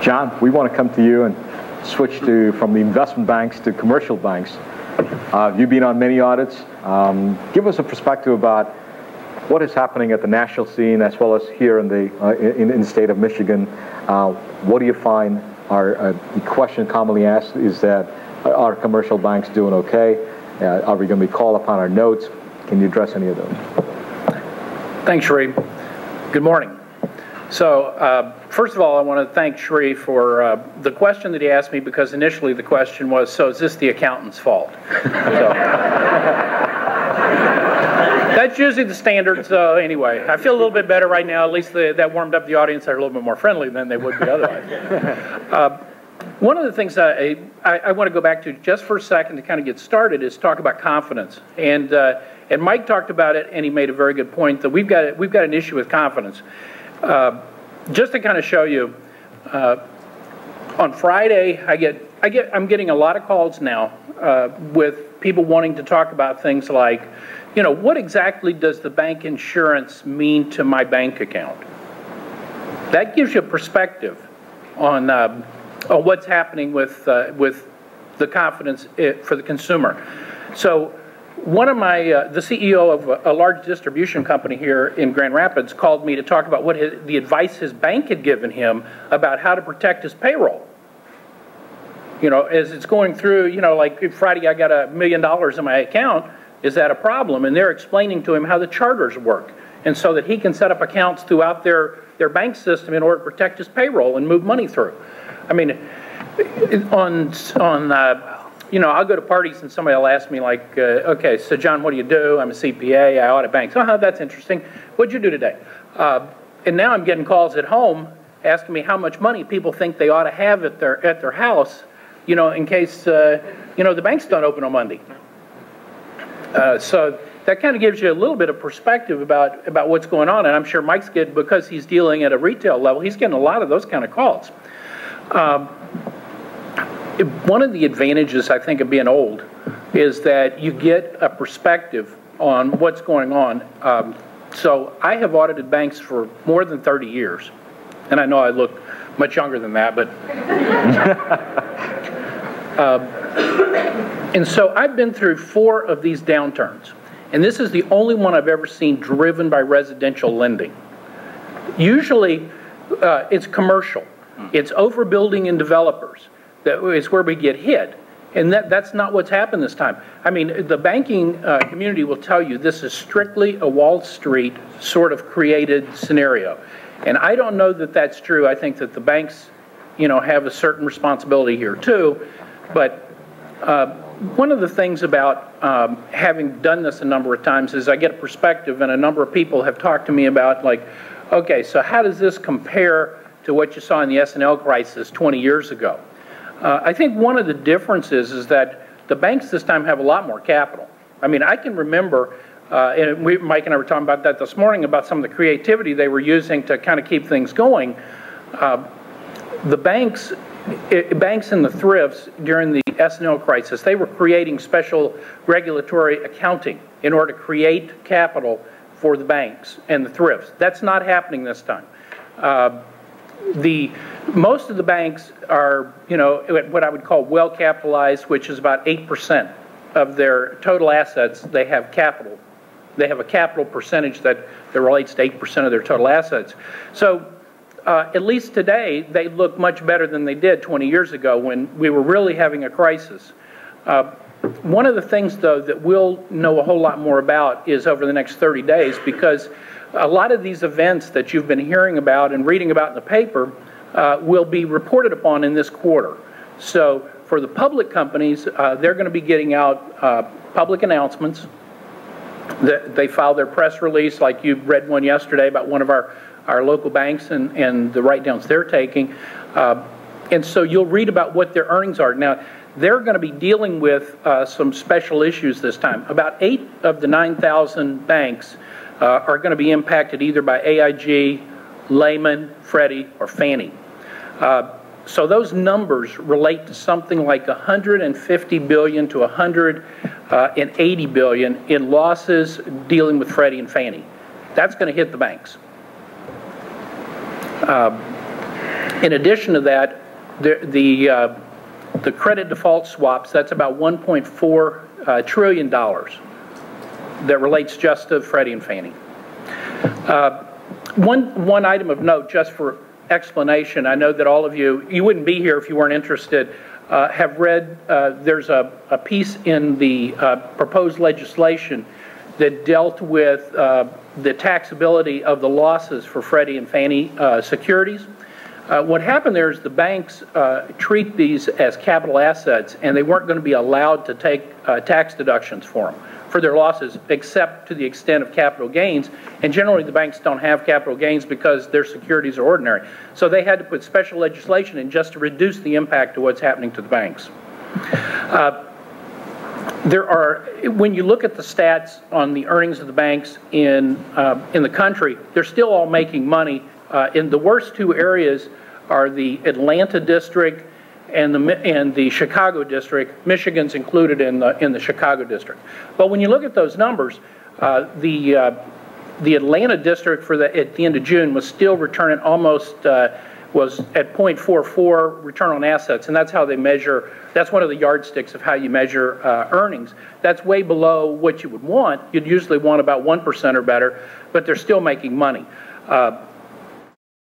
Jon, we want to come to you and switch from the investment banks to commercial banks. You've been on many audits. Give us a perspective about what is happening at the national scene as well as here in the state of Michigan. What do you find the question commonly asked is that, are commercial banks doing okay? Are we going to be called upon our notes? Can you address any of those? Thanks, Sheree. Good morning. So first of all, I want to thank Sheree for the question that he asked me, because initially the question was, so is this the accountant's fault? That's usually the standard. So anyway, I feel a little bit better right now. At least that warmed up the audience. They're a little bit more friendly than they would be otherwise. One of the things I want to go back to just for a second to kind of get started is talk about confidence. And Mike talked about it, and he made a very good point that we've got an issue with confidence. Just to kind of show you, on Friday I'm getting a lot of calls now with people wanting to talk about things like, what exactly does the bank insurance mean to my bank account? That gives you a perspective on what's happening with the confidence for the consumer. So one of the CEO of a large distribution company here in Grand Rapids called me to talk about the advice his bank had given him about how to protect his payroll. As it's going through, like Friday I got $1 million in my account. Is that a problem? And they're explaining to him how the charters work, and so that he can set up accounts throughout their bank system in order to protect his payroll and move money through. I mean, I'll go to parties and somebody will ask me like, okay, so Jon, what do you do? I'm a C.P.A. I audit banks. Oh, that's interesting. What'd you do today? And now I'm getting calls at home asking me how much money people think they ought to have at their house, in case the banks don't open on Monday. So that kind of gives you a little bit of perspective about what's going on, and I'm sure Mike's getting, because he's dealing at a retail level, he's getting a lot of those kind of calls. One of the advantages, I think, of being old is that you get a perspective on what's going on. So I have audited banks for more than 30 years, and I know I look much younger than that, but and so I've been through 4 of these downturns, and this is the only one I've ever seen driven by residential lending. Usually it's commercial. It's overbuilding in developers. That is where we get hit, and that's not what's happened this time. I mean, the banking community will tell you this is strictly a Wall Street sort of created scenario, and I don't know that that's true. I think that the banks, have a certain responsibility here too, but one of the things about having done this a number of times is I get a perspective, and a number of people have talked to me about, like, okay, so how does this compare to what you saw in the S&L crisis 20 years ago? I think one of the differences is that the banks this time have a lot more capital. I mean, I can remember, and Mike and I were talking about that this morning, about some of the creativity they were using to kind of keep things going. The banks and the thrifts during the S&L crisis, they were creating special regulatory accounting in order to create capital for the banks and the thrifts. That's not happening this time. Most of the banks are, what I would call well capitalized, which is about 8% of their total assets. They have capital. They have a capital percentage that relates to 8% of their total assets. So at least today, they look much better than they did 20 years ago when we were really having a crisis. One of the things, though, that we'll know a whole lot more about is over the next 30 days, because a lot of these events that you've been hearing about and reading about in the paper will be reported upon in this quarter. So for the public companies, they're going to be getting out public announcements. They file their press release, like you read one yesterday about one of our local banks and the write-downs they're taking. And so you'll read about what their earnings are. Now, they're going to be dealing with some special issues this time. About 8 of the 9,000 banks are going to be impacted either by AIG, Lehman, Freddie, or Fannie. So those numbers relate to something like $150 billion to $180 billion in losses dealing with Freddie and Fannie. That's going to hit the banks. In addition to that, the credit default swaps, that's about $1.4 trillion that relates just to Freddie and Fannie. One item of note, just for explanation, I know that all of you wouldn't be here if you weren't interested, have read, there's a piece in the proposed legislation that dealt with the taxability of the losses for Freddie and Fannie securities. What happened there is the banks treat these as capital assets, and they weren't going to be allowed to take tax deductions for them, for their losses, except to the extent of capital gains. And generally the banks don't have capital gains because their securities are ordinary. So they had to put special legislation in just to reduce the impact of what's happening to the banks. When you look at the stats on the earnings of the banks in the country, they're still all making money. In the worst two areas are the Atlanta district and the Chicago district. Michigan's included in the Chicago district. But when you look at those numbers, the Atlanta district at the end of June was still returning almost was at 0.44 return on assets, and that's how they measure. That's one of the yardsticks of how you measure earnings. That's way below what you would want. You'd usually want about 1% or better, but they're still making money.